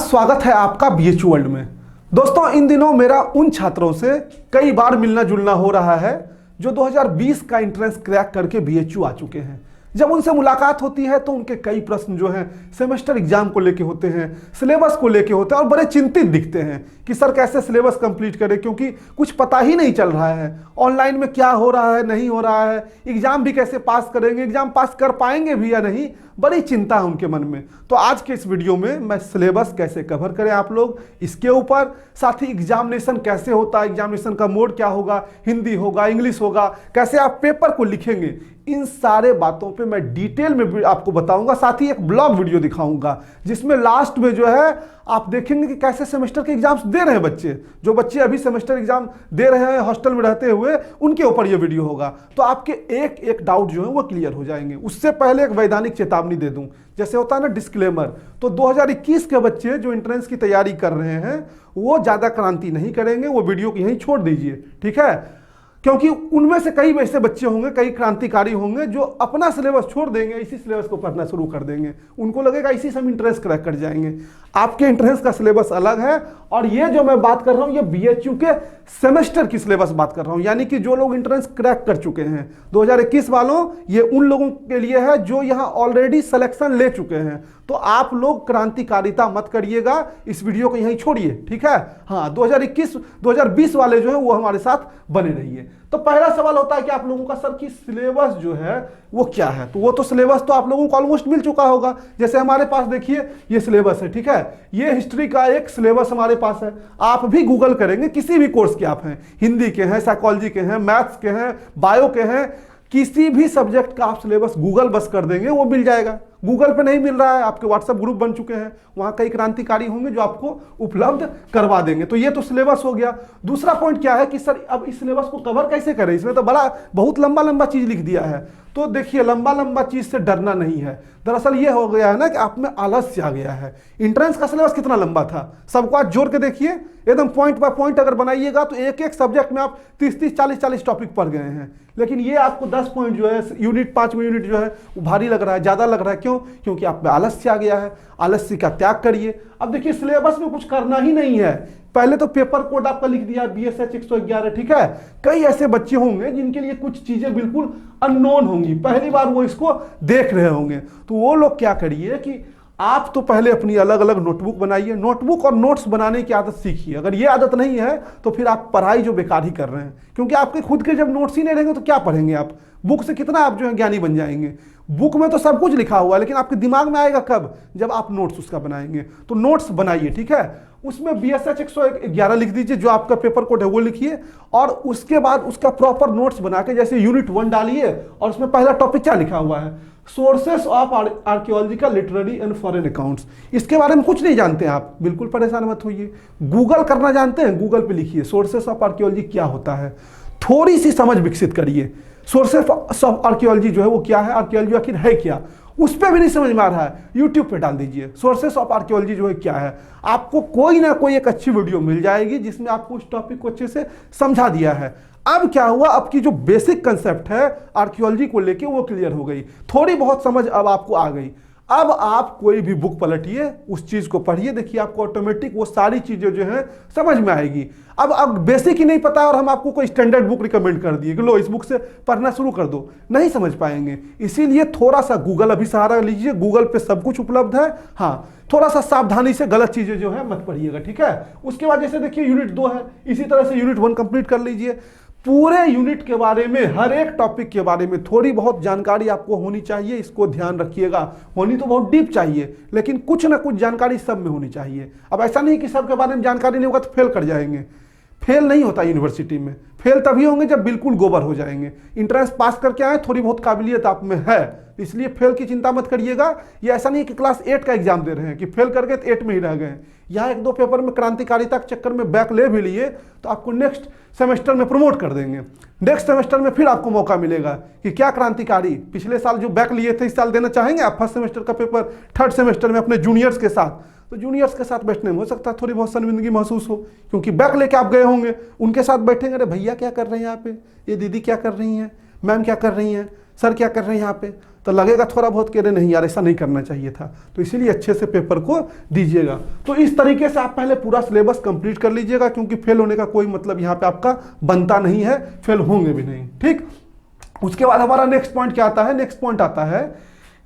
स्वागत है आपका बीएचयू वर्ल्ड में। दोस्तों, इन दिनों मेरा उन छात्रों से कई बार मिलना जुलना हो रहा है जो 2020 का एंट्रेंस क्रैक करके बीएचयू आ चुके हैं। जब उनसे मुलाकात होती है तो उनके कई प्रश्न जो हैं सेमेस्टर एग्जाम को लेके होते हैं, सिलेबस को लेके होते हैं और बड़े चिंतित दिखते हैं कि सर कैसे सिलेबस कंप्लीट करें, क्योंकि कुछ पता ही नहीं चल रहा है ऑनलाइन में क्या हो रहा है नहीं हो रहा है, एग्जाम भी कैसे पास करेंगे, एग्जाम पास कर पाएंगे भी या नहीं, बड़ी चिंता है उनके मन में। तो आज के इस वीडियो में मैं सिलेबस कैसे कवर करें आप लोग इसके ऊपर, साथ ही एग्जामिनेशन कैसे होता है, एग्जामिनेशन का मोड क्या होगा, हिंदी होगा, इंग्लिश होगा, कैसे आप पेपर को लिखेंगे, इन सारे बातों पे मैं डिटेल में आपको बताऊंगा। साथ ही एक ब्लॉग वीडियो दिखाऊंगा जिसमें लास्ट में जो है आप देखेंगे कि कैसे सेमेस्टर के एग्जाम्स दे रहे हैं बच्चे, जो बच्चे अभी सेमेस्टर एग्जाम दे रहे हैं हॉस्टल में रहते हुए, उनके ऊपर ये वीडियो होगा। तो आपके एक एक डाउट जो है वो क्लियर हो जाएंगे। उससे पहले एक वैधानिक चेतावनी दे दूं, जैसे होता है ना डिस्क्लेमर, तो 2021 के बच्चे जो एंट्रेंस की तैयारी कर रहे हैं वो ज़्यादा क्रांति नहीं करेंगे, वो वीडियो को यहीं छोड़ दीजिए, ठीक है, क्योंकि उनमें से कई ऐसे बच्चे होंगे, कई क्रांतिकारी होंगे जो अपना सिलेबस छोड़ देंगे, इसी सिलेबस को पढ़ना शुरू कर देंगे, उनको लगेगा इसी से हम एंट्रेंस क्रैक कर जाएंगे। आपके एंट्रेंस का सिलेबस अलग है और ये जो मैं बात कर रहा हूँ ये बीएचयू के सेमेस्टर की सिलेबस बात कर रहा हूँ, यानी कि जो लोग एंट्रेंस क्रैक कर चुके हैं 2021 वालों, ये उन लोगों के लिए है जो यहाँ ऑलरेडी सिलेक्शन ले चुके हैं। तो आप लोग क्रांतिकारिता मत करिएगा, इस वीडियो को यहीं छोड़िए, ठीक है। हाँ, 2021-2020 वाले जो है वो हमारे साथ बने रहिए। तो पहला सवाल होता है कि आप लोगों का सर की सिलेबस जो है वो क्या है, तो वो तो सिलेबस तो आप लोगों को ऑलमोस्ट मिल चुका होगा। जैसे हमारे पास देखिए ये सिलेबस है, ठीक है, ये हिस्ट्री का एक सिलेबस हमारे पास है। आप भी गूगल करेंगे, किसी भी कोर्स के आप हैं, हिंदी के हैं, साइकोलॉजी के हैं, मैथ्स के हैं, बायो के हैं, किसी भी सब्जेक्ट का आप सिलेबस गूगल बस कर देंगे वो मिल जाएगा। गूगल पे नहीं मिल रहा है, आपके व्हाट्सएप ग्रुप बन चुके हैं, वहां कई क्रांतिकारी होंगे जो आपको उपलब्ध करवा देंगे। तो ये तो सिलेबस हो गया। दूसरा पॉइंट क्या है कि सर अब इस सिलेबस को कवर कैसे करें, इसमें तो बहुत लंबा लंबा चीज लिख दिया है। तो देखिए, लंबा लंबा चीज से डरना नहीं है। दरअसल ये हो गया है ना कि आप में आलस्य आ गया है। एंट्रेंस का सिलेबस कितना लंबा था, सबको आज जोड़ के देखिए, एकदम पॉइंट बाय पॉइंट अगर बनाइएगा तो एक एक सब्जेक्ट में आप 30-30, 40-40 टॉपिक पढ़ गए हैं। लेकिन ये आपको 10 पॉइंट जो है यूनिट 5 यूनिट जो है वो भारी लग रहा है, ज्यादा लग रहा है। क्यों? क्योंकि आप में आलस्य आ गया है। आलस्य का त्याग करिए। अब देखिए, सिलेबस में कुछ करना ही नहीं है। पहले तो पेपर कोड आपका लिख दिया बीएसएच 111, ठीक है। कई ऐसे बच्चे होंगे जिनके लिए कुछ चीजें बिल्कुल अननोन होंगी, पहली बार वो इसको देख रहे होंगे। तो वो लोग क्या करिए कि आप तो पहले अपनी अलग अलग नोटबुक बनाइए, नोटबुक और नोट्स बनाने की आदत सीखिए। अगर ये आदत नहीं है तो फिर आप पढ़ाई जो बेकार ही कर रहे हैं, क्योंकि आपके खुद के जब नोट्स ही नहीं रहेंगे तो क्या पढ़ेंगे आप। बुक से कितना आप जो है ज्ञानी बन जाएंगे। बुक में तो सब कुछ लिखा हुआ है, लेकिन आपके दिमाग में आएगा कब, जब आप नोट्स उसका बनाएंगे। तो नोट्स बनाइए, ठीक है। उसमें बीएसएच 111 लिख दीजिए, जो आपका पेपर कोड है वो लिखिए, और उसके बाद उसका प्रॉपर नोट्स बना के जैसे यूनिट 1 डालिए, और उसमें पहला टॉपिक क्या लिखा हुआ है, sources of archaeological literary and foreign accounts. इसके बारे में कुछ नहीं जानते हैं आप, बिल्कुल परेशान मत होइए। गूगल करना जानते हैं, गूगल पे लिखिए सोर्सेस ऑफ आर्कियोलॉजी क्या होता है, थोड़ी सी समझ विकसित करिए। सोर्सेस ऑफ आर्कियोलॉजी जो है वो क्या है, आर्कियोलॉजी आखिर है क्या, उस पर भी नहीं समझ में आ रहा है, यूट्यूब पे डाल दीजिए सोर्सेस ऑफ आर्कियोलॉजी जो है क्या है। आपको कोई ना कोई एक अच्छी वीडियो मिल जाएगी जिसमें आपको उस टॉपिक को अच्छे से समझा दिया है। अब क्या हुआ, अब की जो बेसिक कंसेप्ट है आर्कियोलॉजी को लेके वो क्लियर हो गई, थोड़ी बहुत समझ अब आपको आ गई। अब आप कोई भी बुक पलटिए, उस चीज को पढ़िए, देखिए आपको ऑटोमेटिक वो सारी चीजें जो है समझ में आएगी। अब बेसिक ही नहीं पता और हम आपको कोई स्टैंडर्ड बुक रिकमेंड कर दिए कि लो इस बुक से पढ़ना शुरू कर दो, नहीं समझ पाएंगे। इसीलिए थोड़ा सा गूगल अभी सहारा लीजिए, गूगल पे सब कुछ उपलब्ध है। हाँ, थोड़ा सा सावधानी से गलत चीजें जो है मत पढ़िएगा, ठीक है। उसके बाद जैसे देखिए यूनिट 2 है, इसी तरह से यूनिट 1 कंप्लीट कर लीजिए। पूरे यूनिट के बारे में, हर एक टॉपिक के बारे में थोड़ी बहुत जानकारी आपको होनी चाहिए, इसको ध्यान रखिएगा। होनी तो बहुत डीप चाहिए, लेकिन कुछ ना कुछ जानकारी सब में होनी चाहिए। अब ऐसा नहीं कि सबके बारे में जानकारी नहीं होगा तो फेल कर जाएंगे। फेल नहीं होता यूनिवर्सिटी में, फेल तभी होंगे जब बिल्कुल गोबर हो जाएंगे। इंट्रेंस पास करके आए, थोड़ी बहुत काबिलियत आप में है, इसलिए फेल की चिंता मत करिएगा। ये ऐसा नहीं है कि क्लास 8 का एग्जाम दे रहे हैं कि फेल करके तो 8 में ही रह गए। यहाँ 1-2 पेपर में क्रांतिकारिता के चक्कर में बैक ले भी लिए तो आपको नेक्स्ट सेमेस्टर में प्रमोट कर देंगे। नेक्स्ट सेमेस्टर में फिर आपको मौका मिलेगा कि क्या क्रांतिकारी पिछले साल जो बैक लिए थे इस साल देना चाहेंगे आप फर्स्ट सेमेस्टर का पेपर थर्ड सेमेस्टर में अपने जूनियर्स के साथ। तो जूनियर्स के साथ बैठने में हो सकता है थोड़ी बहुत शर्मिंदगी महसूस हो, क्योंकि बैक लेके आप गए होंगे, उनके साथ बैठेंगे, अरे भैया क्या कर रहे हैं यहाँ पे, ये दीदी क्या कर रही हैं, मैम क्या कर रही हैं, सर क्या कर रहे हैं यहाँ पे। तो लगेगा थोड़ा बहुत कि अरे नहीं यार ऐसा नहीं करना चाहिए था, तो इसीलिए अच्छे से पेपर को दीजिएगा। तो इस तरीके से आप पहले पूरा सिलेबस कंप्लीट कर लीजिएगा, क्योंकि फेल होने का कोई मतलब यहाँ पे आपका बनता नहीं है, फेल होंगे भी नहीं, ठीक। उसके बाद हमारा नेक्स्ट पॉइंट क्या आता है, नेक्स्ट पॉइंट आता है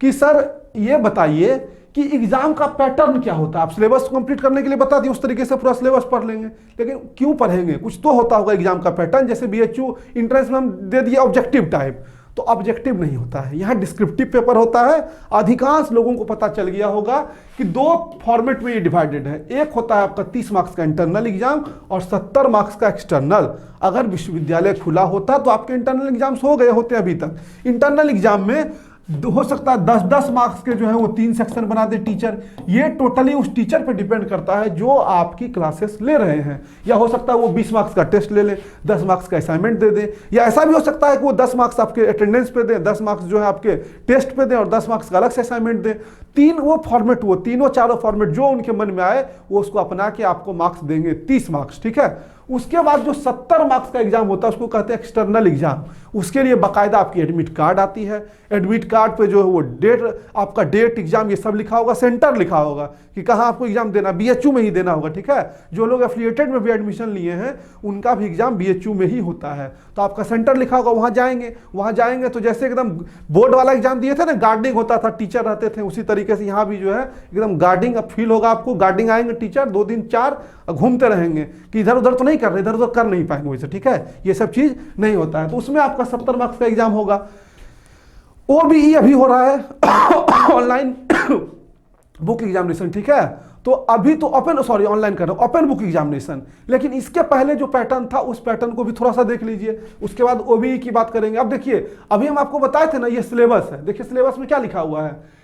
कि सर ये बताइए कि एग्जाम का पैटर्न क्या होता है। आप सिलेबस कंप्लीट करने के लिए बता दिए, उस तरीके से पूरा सिलेबस पढ़ लेंगे, लेकिन क्यों पढ़ेंगे, कुछ तो होता होगा एग्जाम का पैटर्न। जैसे बीएचयू एंट्रेंस में हम दे दिए ऑब्जेक्टिव टाइप, तो ऑब्जेक्टिव नहीं होता है, यहाँ डिस्क्रिप्टिव पेपर होता है। अधिकांश लोगों को पता चल गया होगा कि दो फॉर्मेट में ये डिवाइडेड है। एक होता है आपका 30 मार्क्स का इंटरनल एग्जाम और 70 मार्क्स का एक्सटर्नल। अगर विश्वविद्यालय खुला होता तो आपके इंटरनल एग्जाम्स हो गए होते अभी तक। इंटरनल एग्जाम में हो सकता है 10-10 मार्क्स के जो है वो 3 सेक्शन बना दे टीचर। ये टोटली उस टीचर पे डिपेंड करता है जो आपकी क्लासेस ले रहे हैं। या हो सकता है वो 20 मार्क्स का टेस्ट ले ले, 10 मार्क्स का असाइनमेंट दे दे, या ऐसा भी हो सकता है कि वो 10 मार्क्स आपके अटेंडेंस पे दे, 10 मार्क्स जो है आपके टेस्ट पे दे और 10 मार्क्स का अलग से असाइनमेंट दे। तीन वो फॉर्मेट, वो तीनों चारों फॉर्मेट जो उनके मन में आए वो उसको अपना के आपको मार्क्स देंगे, 30 मार्क्स, ठीक है। उसके बाद जो 70 मार्क्स का एग्जाम होता है उसको कहते हैं एक्सटर्नल एग्जाम। उसके लिए बाकायदा आपकी एडमिट कार्ड आती है। एडमिट कार्ड पे जो है वो डेट, आपका डेट, एग्जाम, ये सब लिखा होगा, सेंटर लिखा होगा कि कहाँ आपको एग्जाम देना, बीएचयू में ही देना होगा, ठीक है। जो लोग एफिलिएटेड में भी एडमिशन लिए हैं उनका भी एग्जाम बीएचयू में ही होता है। तो आपका सेंटर लिखा होगा, वहाँ जाएंगे तो जैसे एकदम बोर्ड वाला एग्जाम दिए थे ना, गार्डिंग होता था, टीचर रहते थे, उसी तरीके से यहाँ भी जो है एकदम गार्डिंग अब फील होगा आपको। गार्डिंग आएंगे टीचर, 2 दिन 4 घूमते रहेंगे कि इधर उधर तो नहीं कर रहे, इधर उधर कर नहीं पाएंगे वैसे, ठीक है। ये सब चीज नहीं होता है। तो उसमें आपका 70 मार्क्स का एग्जाम होगा। ओबीई अभी हो रहा है ऑनलाइन बुक एग्जामिनेशन, ठीक है। तो अभी तो ऑनलाइन कर रहा हूं, ओपन बुक एग्जामिनेशन। लेकिन इसके पहले जो पैटर्न था उस पैटर्न को भी थोड़ा सा देख लीजिए। उसके बाद ओबीई की बात करेंगे। अब देखिए, अभी हम आपको बताए थे ना, ये सिलेबस है। देखिए सिलेबस में क्या लिखा हुआ है,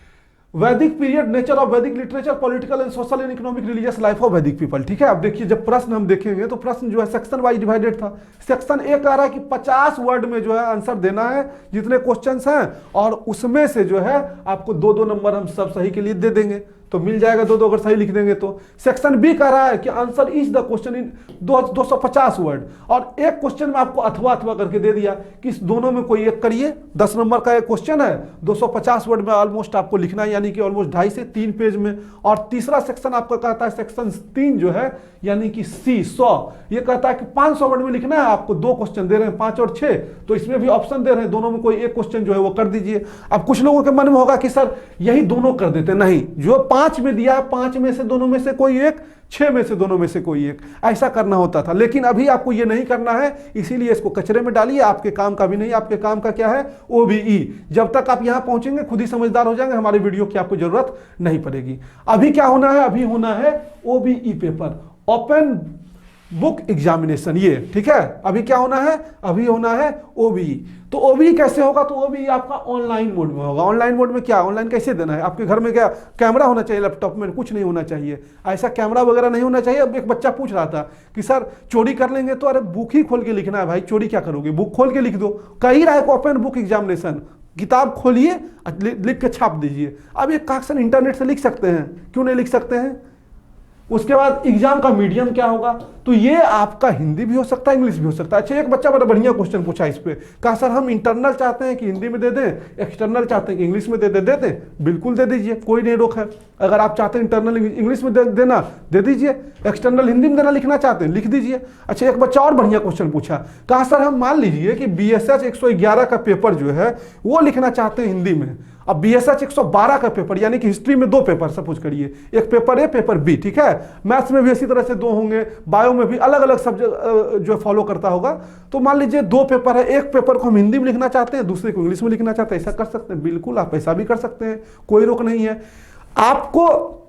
वैदिक पीरियड, नेचर ऑफ वैदिक literature, political and social and economic religious life of वैदिक पीपल, ठीक है। अब देखिए जब प्रश्न हम देखेंगे तो प्रश्न जो है सेक्शन वाइज डिवाइडेड था। सेक्शन ए कह रहा है कि 50 वर्ड में जो है आंसर देना है जितने क्वेश्चंस हैं, और उसमें से जो है आपको 2-2 नंबर हम सब सही के लिए दे देंगे, तो मिल जाएगा 2-2 अगर सही लिख देंगे तो। सेक्शन बी कह रहा है कि answer is the question in 250 word, और एक क्वेश्चन में आपको अथवा करके दे दिया कि इस दोनों में कोई एक करिए। 10 नंबर का एक क्वेश्चन है, 250 वर्ड में ऑलमोस्ट आपको लिखना है, यानी कि ऑलमोस्ट 2.5 से 3 पेज में। और तीसरा सेक्शन आपका कहता है, सेक्शन 3 जो है यानी कि सी 100, ये कहता है कि 500 वर्ड में लिखना है आपको। 2 क्वेश्चन दे रहे हैं, 5 और 6, तो इसमें भी ऑप्शन दे रहे हैं, दोनों में कोई एक क्वेश्चन जो है वो कर दीजिए। अब कुछ लोगों के मन में होगा कि सर यही दोनों कर देते, नहीं, जो 5 में दिया है 5 में से दोनों में से कोई एक, 6 में से दोनों में से कोई एक, ऐसा करना होता था। लेकिन अभी आपको ये नहीं करना है, इसीलिए इसको कचरे में डालिए। आपके काम का भी नहीं, आपके काम का क्या है, ओबीई। जब तक आप यहां पहुंचेंगे खुद ही समझदार हो जाएंगे, हमारे वीडियो की आपको जरूरत नहीं पड़ेगी। अभी क्या होना है, अभी होना है OBE paper, open book examination, ये ठीक है। अभी क्या होना है, अभी होना है ओबीई। तो ओबीई कैसे होगा, तो ओबीई आपका ऑनलाइन मोड में होगा। ऑनलाइन मोड में क्या, ऑनलाइन कैसे देना है, आपके घर में क्या कैमरा होना चाहिए, लैपटॉप में कुछ नहीं होना चाहिए, ऐसा कैमरा वगैरह नहीं होना चाहिए। अब एक बच्चा पूछ रहा था कि सर चोरी कर लेंगे, तो अरे बुक ही खोल के लिखना है भाई, चोरी क्या करोगे, बुक खोल के लिख दो। कही रहा है ओपन बुक एग्जामिनेशन, किताब खोलिए, लिख के छाप दीजिए। अब ये क्वेश्चन इंटरनेट से लिख सकते हैं, क्यों नहीं लिख सकते हैं। उसके बाद एग्जाम का मीडियम क्या होगा, तो ये आपका हिंदी भी हो सकता है, इंग्लिश भी हो सकता है। अच्छा, एक बच्चा बड़ा बढ़िया क्वेश्चन पूछा इस पे, कहा सर हम इंटरनल चाहते हैं कि हिंदी में दे दें, एक्सटर्नल चाहते हैं कि इंग्लिश में दे दें। बिल्कुल दे दीजिए, कोई नहीं रोक है। अगर आप चाहते हैं इंटरनल इंग्लिश में देना, दे दीजिए। एक्सटर्नल हिंदी में देना, लिखना चाहते हैं, लिख दीजिए। अच्छा, एक बच्चा और बढ़िया क्वेश्चन पूछा, कहा सर हम मान लीजिए कि BSH 111 का पेपर जो है वो लिखना चाहते हैं हिंदी में। अब BSH 112 का पेपर, यानी कि हिस्ट्री में 2 पेपर सपोज करिए, एक पेपर ए, पेपर बी, ठीक है। मैथ्स में भी इसी तरह से 2 होंगे, बायो में भी अलग अलग सब्जेक्ट जो फॉलो करता होगा। तो मान लीजिए 2 पेपर है, एक पेपर को हम हिंदी में लिखना चाहते हैं, दूसरे को इंग्लिश में लिखना चाहते हैं, ऐसा कर सकते हैं। बिल्कुल आप ऐसा भी कर सकते हैं, कोई रोक नहीं है। आपको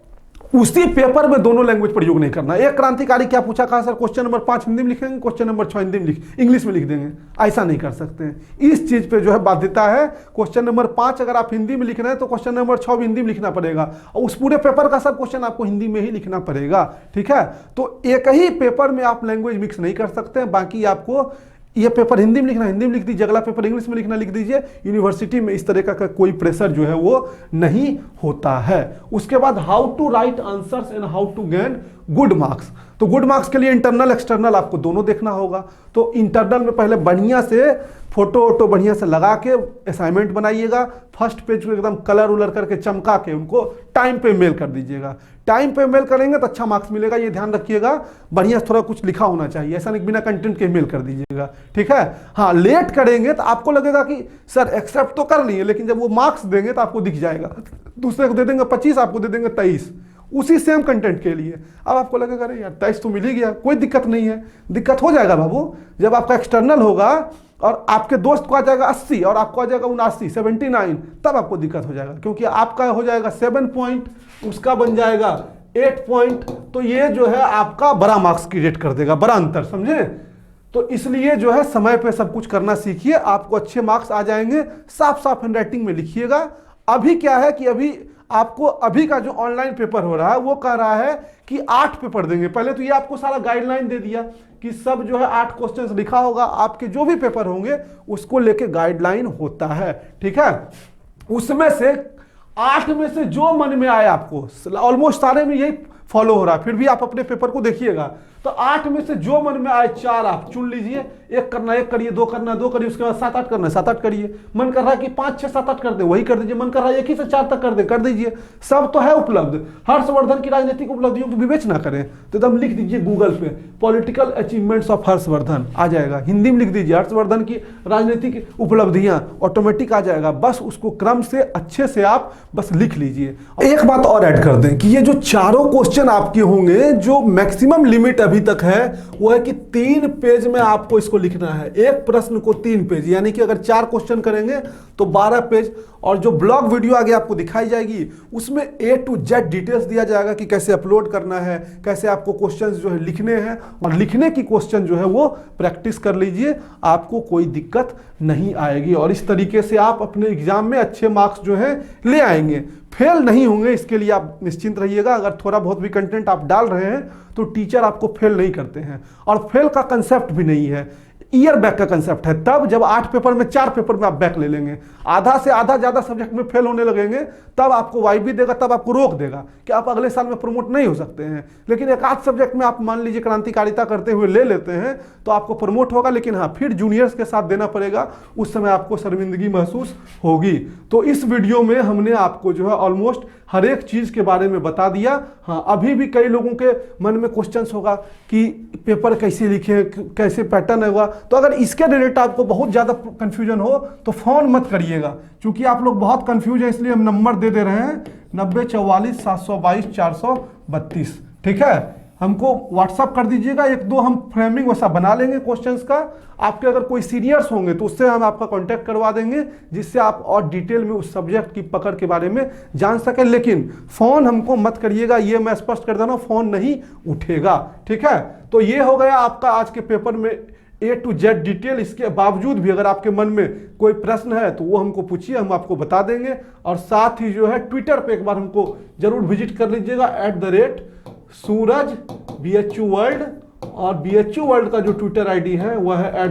उसी पेपर में दोनों लैंग्वेज प्रयोग नहीं करना। एक क्रांतिकारी क्या पूछा, कहा सर क्वेश्चन नंबर 5 हिंदी में लिखेंगे, क्वेश्चन नंबर 6 हिंदी में इंग्लिश में लिख देंगे, ऐसा नहीं कर सकते हैं। इस चीज पे जो है बाध्यता है। क्वेश्चन नंबर 5 अगर आप हिंदी में लिख रहे हैं तो क्वेश्चन नंबर 6 भी हिंदी में लिखना पड़ेगा, और उस पूरे पेपर का सब क्वेश्चन आपको हिंदी में ही लिखना पड़ेगा, ठीक है। तो एक ही पेपर में आप लैंग्वेज मिक्स नहीं कर सकते हैं। बाकी आपको ये पेपर हिंदी में लिखना, हिंदी में लिख दीजिए, अगला पेपर इंग्लिश में लिखना, लिख दीजिए। यूनिवर्सिटी में इस तरह का कोई प्रेशर जो है वो नहीं होता है। उसके बाद how to write answers and how to gain good marks. तो गुड मार्क्स के लिए इंटरनल एक्सटर्नल आपको दोनों देखना होगा। तो इंटरनल में पहले बढ़िया से फोटो वोटो बढ़िया से लगा के असाइनमेंट बनाइएगा, फर्स्ट पेज को एकदम कलर उलर करके चमका के उनको टाइम पे मेल कर दीजिएगा। टाइम पे मेल करेंगे तो अच्छा मार्क्स मिलेगा, ये ध्यान रखिएगा। बढ़िया थोड़ा कुछ लिखा होना चाहिए, ऐसा नहीं बिना कंटेंट के मेल कर दीजिएगा, ठीक है। हाँ, लेट करेंगे तो आपको लगेगा कि सर एक्सेप्ट तो कर लिए, लेकिन जब वो मार्क्स देंगे तो आपको दिख जाएगा, दूसरे को दे देंगे 25, आपको दे देंगे 23 उसी सेम कंटेंट के लिए। अब आपको लगेगा अरे यार 23 तो मिल ही गया, कोई दिक्कत नहीं है। दिक्कत हो जाएगा बाबू जब आपका एक्सटर्नल होगा और आपके दोस्त को आ जाएगा 80 और आपको आ जाएगा 79 79, तब आपको दिक्कत हो जाएगा, क्योंकि आपका हो जाएगा 7 पॉइंट, उसका बन जाएगा 8 पॉइंट। तो ये जो है आपका बड़ा मार्क्स क्रिएट कर देगा, बड़ा अंतर, समझे। तो इसलिए जो है समय पे सब कुछ करना सीखिए, आपको अच्छे मार्क्स आ जाएंगे। साफ साफ हैंडराइटिंग में लिखिएगा। अभी क्या है कि अभी आपको अभी का जो ऑनलाइन पेपर हो रहा है वो कह रहा है कि 8 पेपर देंगे। पहले तो ये आपको सारा गाइडलाइन दे दिया कि सब जो है 8 क्वेश्चंस लिखा होगा, आपके जो भी पेपर होंगे उसको लेके गाइडलाइन होता है, ठीक है। उसमें से 8 में से जो मन में आए, आपको ऑलमोस्ट सारे में यही फॉलो हो रहा है, फिर भी आप अपने पेपर को देखिएगा। तो 8 में से जो मन में आए 4 आप चुन लीजिए, एक करना 1 करिए, 2 करना 2 करिए, उसके बाद 7-8 करना 7-8 करिए। मन कर रहा है कि 5, 6, 7, 8 कर दे, वही कर दीजिए। मन कर रहा है 1 ही से 4 तक कर दीजिए। सब तो है उपलब्ध। हर्षवर्धन की राजनीतिक उपलब्धियों की विवेचना करें तो एकदम लिख दीजिए गूगल पे पॉलिटिकल अचीवमेंट्स ऑफ हर्षवर्धन, आ जाएगा। हिंदी में लिख दीजिए हर्षवर्धन की राजनीतिक उपलब्धियां, ऑटोमेटिक आ जाएगा। बस उसको क्रम से अच्छे से आप बस लिख लीजिए। एक बात और ऐड कर दें कि ये जो चारों क्वेश्चन आपके होंगे, जो मैक्सिमम लिमिट अभी तक है वो है कि 3 पेज में आपको इसको लिखना है। एक प्रश्न को 3 पेज, यानी कि अगर 4 क्वेश्चन करेंगे तो 12 पेज। और जो ब्लॉग वीडियो आगे आपको दिखाई जाएगी उसमें A to Z डिटेल्स दिया जाएगा कि कैसे अपलोड करना है, कैसे आपको क्वेश्चंस जो है लिखने हैं, और लिखने की क्वेश्चन जो है वो प्रैक्टिस कर लीजिए, आपको कोई दिक्कत नहीं आएगी। और इस तरीके से आप अपने एग्जाम में अच्छे मार्क्स जो है ले आएंगे, फेल नहीं होंगे, इसके लिए आप निश्चिंत रहिएगा। अगर थोड़ा बहुत भी कंटेंट आप डाल रहे हैं तो टीचर आपको फेल नहीं करते हैं, और फेल का कंसेप्ट भी नहीं है, ईयर बैक का कंसेप्ट है। तब जब 8 पेपर में 4 पेपर में आप बैक ले लेंगे, आधा से आधा ज्यादा सब्जेक्ट में फेल होने लगेंगे, तब आपको वाईबी देगा, तब आपको रोक देगा कि आप अगले साल में प्रमोट नहीं हो सकते हैं। लेकिन एक आध सब्जेक्ट में आप मान लीजिए क्रांतिकारिता करते हुए ले लेते हैं तो आपको प्रमोट होगा। लेकिन हाँ, फिर जूनियर्स के साथ देना पड़ेगा, उस समय आपको शर्मिंदगी महसूस होगी। तो इस वीडियो में हमने आपको जो है ऑलमोस्ट हर एक चीज के बारे में बता दिया। हाँ, अभी भी कई लोगों के मन में क्वेश्चंस होगा कि पेपर कैसे लिखे, कैसे पैटर्न होगा। तो अगर इसके रिलेटेड आपको बहुत ज्यादा कंफ्यूजन हो तो फोन मत करिएगा, क्योंकि आप लोग बहुत कंफ्यूज है, इसलिए हम नंबर दे रहे हैं 9044 722 432, ठीक है। हमको व्हाट्सअप कर दीजिएगा, 1-2 हम फ्रेमिंग वैसा बना लेंगे क्वेश्चंस का। आपके अगर कोई सीनियर्स होंगे तो उससे हम आपका कांटेक्ट करवा देंगे, जिससे आप और डिटेल में उस सब्जेक्ट की पकड़ के बारे में जान सकें। लेकिन फोन हमको मत करिएगा, ये मैं स्पष्ट कर दे रहा हूं, फोन नहीं उठेगा, ठीक है। तो ये हो गया आपका आज के पेपर में A to Z डिटेल। इसके बावजूद भी अगर आपके मन में कोई प्रश्न है तो वो हमको पूछिए, हम आपको बता देंगे। और साथ ही जो है ट्विटर पे एक बार हमको जरूर विजिट कर लीजिएगा, @सूरज BHU वर्ल्ड, और BHU वर्ल्ड का जो ट्विटर आईडी है वह है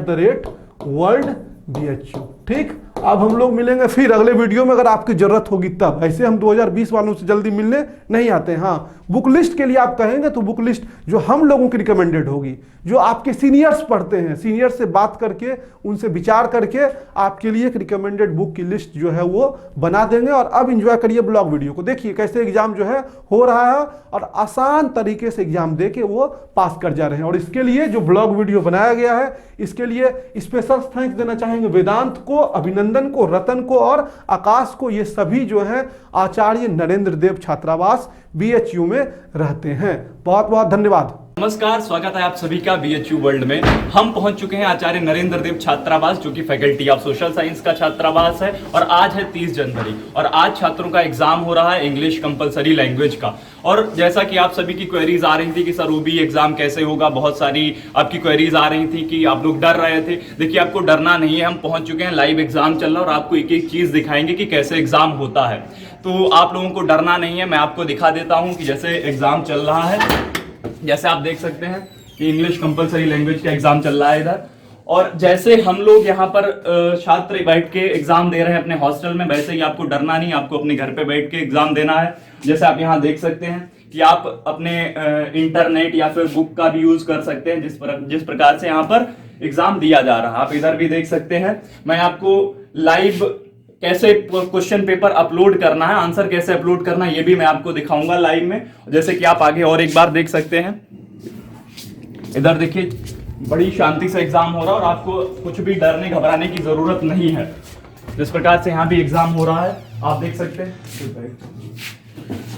@world BHU, ठीक। अब हम लोग मिलेंगे फिर अगले वीडियो में, अगर आपकी जरूरत होगी तब। ऐसे हम 2020 वालों से जल्दी मिलने नहीं आते हैं। हाँ, बुक लिस्ट के लिए आप कहेंगे तो बुक लिस्ट जो हम लोगों की रिकमेंडेड होगी, जो आपके सीनियर्स पढ़ते हैं, सीनियर से बात करके उनसे विचार करके आपके लिए एक रिकमेंडेड बुक की लिस्ट जो है वो बना देंगे। और अब एंजॉय करिए ब्लॉग वीडियो को, देखिए कैसे एग्जाम जो है हो रहा है, और आसान तरीके से एग्जाम दे के वो पास कर जा रहे हैं। और इसके लिए जो ब्लॉग वीडियो बनाया गया है, इसके लिए स्पेशल थैंक्स देना चाहेंगे वेदांत को, अभिनंदन को, रतन को और आकाश को। ये सभी जो है आचार्य नरेंद्र देव छात्रावास BHU में रहते हैं। बहुत बहुत धन्यवाद। नमस्कार, स्वागत है आप सभी का BHU वर्ल्ड में। हम पहुंच चुके हैं आचार्य नरेंद्र देव छात्रावास, जो कि फैकल्टी ऑफ सोशल साइंस का छात्रावास है। और आज है 30 जनवरी, और आज छात्रों का एग्जाम हो रहा है इंग्लिश कंपलसरी लैंग्वेज का। और जैसा कि आप सभी की क्वेरीज आ रही थी कि सर OB एग्जाम कैसे होगा, बहुत सारी आपकी क्वेरीज आ रही थी कि आप लोग डर रहे थे। देखिए, आपको डरना नहीं है, हम पहुंच चुके हैं, लाइव एग्जाम चल रहा है और आपको एक एक चीज दिखाएंगे कि कैसे एग्जाम होता है। तो आप लोगों को डरना नहीं है। मैं आपको दिखा देता हूं कि जैसे एग्जाम चल रहा है, जैसे आप देख सकते हैं कि इंग्लिश कंपलसरी लैंग्वेज का एग्जाम चल रहा है इधर। और जैसे हम लोग यहाँ पर छात्र बैठ के एग्जाम दे रहे हैं अपने हॉस्टल में, वैसे ही आपको डरना नहीं, आपको अपने घर पे बैठ के एग्जाम देना है। जैसे आप यहाँ देख सकते हैं कि आप अपने इंटरनेट या फिर बुक का भी यूज कर सकते हैं, जिस प्रकार से यहाँ पर एग्जाम दिया जा रहा है। आप इधर भी देख सकते हैं। मैं आपको लाइव कैसे क्वेश्चन पेपर अपलोड करना है, आंसर कैसे अपलोड करना है, ये भी मैं आपको दिखाऊंगा लाइव में। जैसे कि आप आगे और एक बार देख सकते हैं, इधर देखिए बड़ी शांति से एग्जाम हो रहा है और आपको कुछ भी डरने घबराने की जरूरत नहीं है। जिस प्रकार से यहाँ भी एग्जाम हो रहा है आप देख सकते हैं।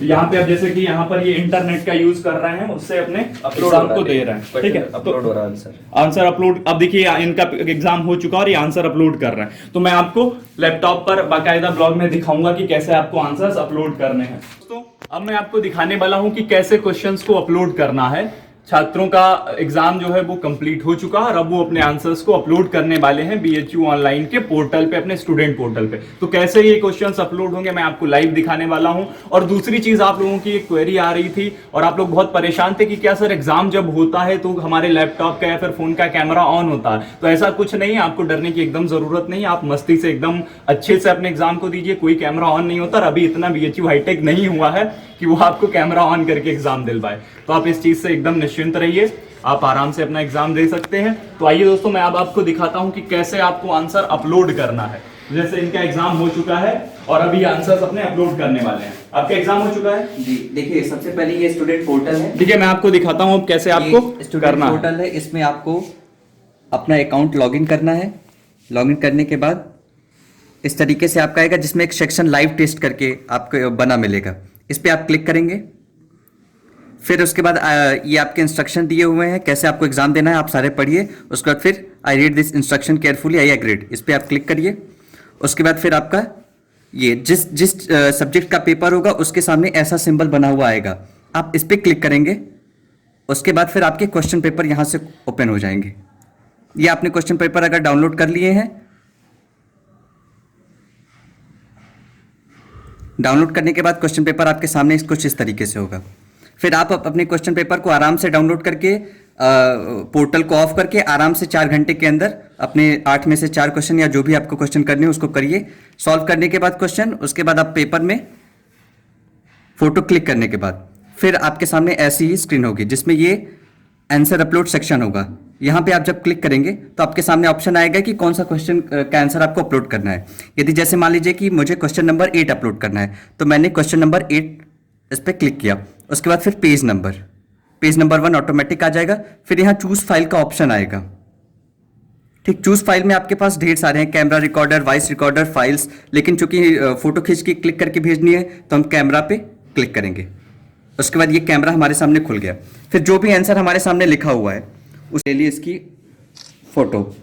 यहाँ पे अब जैसे कि यहाँ पर ये इंटरनेट का यूज कर रहे हैं, उससे अपने एग्जाम को दे रहे हैं। ठीक है, अपलोड हो रहा है आंसर अपलोड। अब देखिए इनका एग्जाम हो चुका और ये आंसर अपलोड कर रहे हैं। तो मैं आपको लैपटॉप पर बाकायदा ब्लॉग में दिखाऊंगा कि कैसे आपको आंसर्स अपलोड करने हैं। दोस्तों अब मैं आपको दिखाने वाला हूं कि कैसे क्वेश्चंस को अपलोड करना है। छात्रों का एग्जाम जो है वो कंप्लीट हो चुका है और अब वो अपने आंसर्स को अपलोड करने वाले हैं बीएचयू ऑनलाइन के पोर्टल पे, अपने स्टूडेंट पोर्टल पे। तो कैसे ये क्वेश्चंस अपलोड होंगे मैं आपको लाइव दिखाने वाला हूं। और दूसरी चीज, आप लोगों की एक क्वेरी आ रही थी और आप लोग बहुत परेशान थे कि क्या सर एग्जाम जब होता है तो हमारे लैपटॉप का या फिर फोन का कैमरा ऑन होता है। तो ऐसा कुछ नहीं है, आपको डरने की एकदम जरूरत नहीं है। आप मस्ती से एकदम अच्छे से अपने एग्जाम को दीजिए, कोई कैमरा ऑन नहीं होता। और अभी इतना बीएचयू हाईटेक नहीं हुआ है कि वो आपको कैमरा ऑन करके एग्जाम दिलवाए। तो आप इस चीज से एकदम निश्चिंत रहिए, आप आराम से अपना एग्जाम दे सकते हैं। तो आइए दोस्तों मैं अब आपको दिखाता हूं कि कैसे आपको आंसर अपलोड करना है। जैसे इनका एग्जाम हो चुका है और अभी आंसर्स अपने अपलोड करने वाले हैं। आपका एग्जाम हो चुका है जी। देखिए सबसे पहले ये स्टूडेंट पोर्टल है। ठीक है, मैं आपको दिखाता हूं कैसे आपको करना पोर्टल है। इसमें आपको अपना अकाउंट लॉगिन करना है। लॉगिन करने के बाद इस तरीके से आपका आएगा, जिसमें एक सेक्शन लाइव टेस्ट करके आपको बना मिलेगा। इस पे आप क्लिक करेंगे। फिर उसके बाद ये आपके इंस्ट्रक्शन दिए हुए हैं कैसे आपको एग्जाम देना है, आप सारे पढ़िए। उसके बाद फिर I read this instruction carefully, I agreed, इस पे आप क्लिक करिए। उसके बाद फिर आपका ये जिस सब्जेक्ट का पेपर होगा उसके सामने ऐसा सिंबल बना हुआ आएगा, आप इस पे क्लिक करेंगे। उसके बाद फिर आपके क्वेश्चन पेपर यहाँ से ओपन हो जाएंगे। ये आपने क्वेश्चन पेपर अगर डाउनलोड कर लिए हैं, डाउनलोड करने के बाद क्वेश्चन पेपर आपके सामने कुछ इस तरीके से होगा। फिर आप अपने क्वेश्चन पेपर को आराम से डाउनलोड करके पोर्टल को ऑफ करके आराम से 4 घंटे के अंदर अपने 8 में से 4 क्वेश्चन या जो भी आपको क्वेश्चन करने हैं उसको करिए। सॉल्व करने के बाद क्वेश्चन, उसके बाद आप पेपर में फोटो क्लिक करने के बाद फिर आपके सामने ऐसी ही स्क्रीन होगी जिसमें ये आंसर अपलोड सेक्शन होगा। यहाँ पे आप जब क्लिक करेंगे तो आपके सामने ऑप्शन आएगा कि कौन सा क्वेश्चन का आंसर आपको अपलोड करना है। यदि जैसे मान लीजिए कि मुझे क्वेश्चन नंबर 8 अपलोड करना है, तो मैंने क्वेश्चन नंबर 8 इस पर क्लिक किया। उसके बाद फिर पेज नंबर 1 ऑटोमेटिक आ जाएगा। फिर यहाँ चूज फाइल का ऑप्शन आएगा। ठीक, चूज फाइल में आपके पास ढेर सारे हैं, camera recorder, voice recorder, files. लेकिन चूंकि फोटो खींच के क्लिक करके भेजनी है तो हम कैमरा पे क्लिक करेंगे। उसके बाद ये कैमरा हमारे सामने खुल गया। फिर जो भी आंसर हमारे सामने लिखा हुआ है उसके लिए इसकी फोटो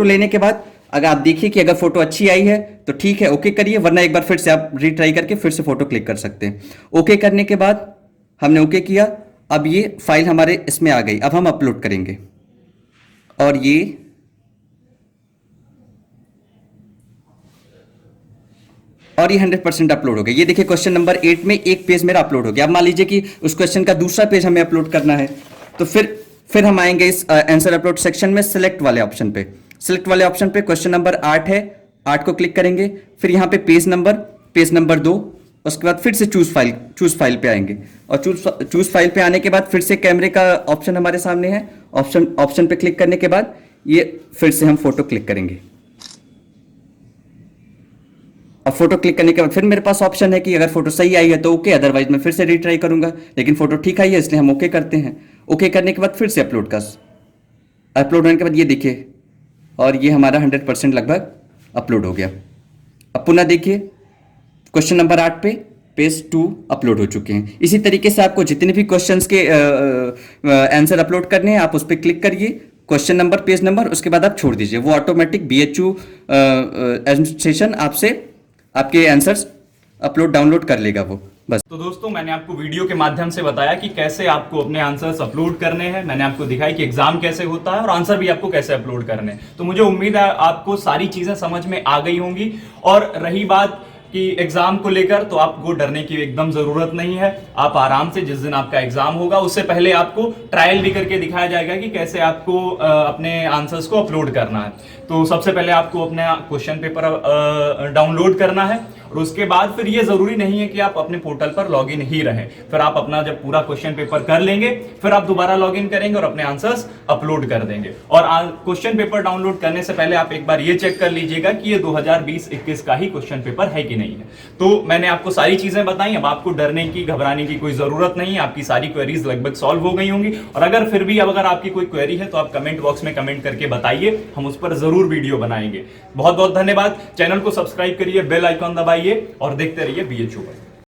लेने के बाद अगर आप देखिए कि अगर फोटो अच्छी आई है तो ठीक है, ओके करिए, वरना एक बार फिर से आप रीट्राई करके फिर से फोटो क्लिक कर सकते हैं। ओके करने के बाद हमने ओके किया। अब ये फाइल हमारे इसमें आ गई। अब हम अपलोड करेंगे और ये और ये 100% अपलोड हो गया। ये देखिए क्वेश्चन नंबर 8 में एक पेज मेरा अपलोड हो गया। अब मान लीजिए कि उस क्वेश्चन का दूसरा पेज हमें अपलोड करना है, तो फिर हम आएंगे इस आंसर अपलोड सेक्शन में सिलेक्ट वाले ऑप्शन पे। सिलेक्ट वाले ऑप्शन पे क्वेश्चन नंबर 8 है, 8 को क्लिक करेंगे। फिर यहाँ पे पेज नंबर 2, उसके बाद फिर से चूज फाइल पे आएंगे और चूज फाइल पे आने के बाद फिर से कैमरे का ऑप्शन हमारे सामने है। ऑप्शन पे क्लिक करने के बाद ये फिर से हम फोटो क्लिक करेंगे और फोटो क्लिक करने के बाद फिर मेरे पास ऑप्शन है कि अगर फोटो सही आई है तो ओके, अदरवाइज मैं फिर से रीट्राई करूंगा। लेकिन फोटो ठीक आई है इसलिए हम ओके करते हैं। ओके करने के बाद फिर से अपलोड होने के बाद ये देखिए और ये हमारा 100% लगभग अपलोड हो गया। अब पुनः देखिए क्वेश्चन नंबर 8 पे पेज 2 अपलोड हो चुके हैं। इसी तरीके से आपको जितने भी क्वेश्चंस के आंसर अपलोड करने हैं आप उस पर क्लिक करिए, क्वेश्चन नंबर, पेज नंबर, उसके बाद आप छोड़ दीजिए। वो ऑटोमेटिक बीएचयू एडमिनिस्ट्रेशन आपसे आपके आंसर्स डाउनलोड कर लेगा वो, बस। तो दोस्तों मैंने आपको वीडियो के माध्यम से बताया कि कैसे आपको अपने आंसर्स अपलोड करने हैं। मैंने आपको दिखाई कि एग्जाम कैसे होता है और आंसर भी आपको कैसे अपलोड करने हैं। तो मुझे उम्मीद है आपको सारी चीजें समझ में आ गई होंगी। और रही बात कि एग्जाम को लेकर, तो आपको डरने की एकदम जरूरत नहीं है। आप आराम से जिस दिन आपका एग्जाम होगा उससे पहले आपको ट्रायल भी करके दिखाया जाएगा कि कैसे आपको अपने आंसर्स को अपलोड करना है। तो सबसे पहले आपको अपना क्वेश्चन पेपर डाउनलोड करना है और और उसके बाद फिर ये जरूरी नहीं है कि आप अपने पोर्टल पर लॉग इन ही रहें। फिर आप अपना जब पूरा क्वेश्चन पेपर कर लेंगे फिर आप दोबारा लॉग इन करेंगे और अपने आंसर्स अपलोड कर देंगे। और क्वेश्चन पेपर डाउनलोड करने से पहले आप एक बार ये चेक कर लीजिएगा कि ये 2020-21 का ही क्वेश्चन पेपर है कि नहीं है। तो मैंने आपको सारी चीजें बताई, अब आपको डरने की घबराने की कोई जरूरत नहीं है। आपकी सारी क्वेरीज लगभग सॉल्व हो गई होंगी, और अगर फिर भी अगर आपकी कोई क्वेरी है तो आप कमेंट बॉक्स में कमेंट करके बताइए, हम उस पर जरूर वीडियो बनाएंगे। बहुत बहुत धन्यवाद। चैनल को सब्सक्राइब करिए, बेल आइकॉन दबाइए और देखते रहिए BHU।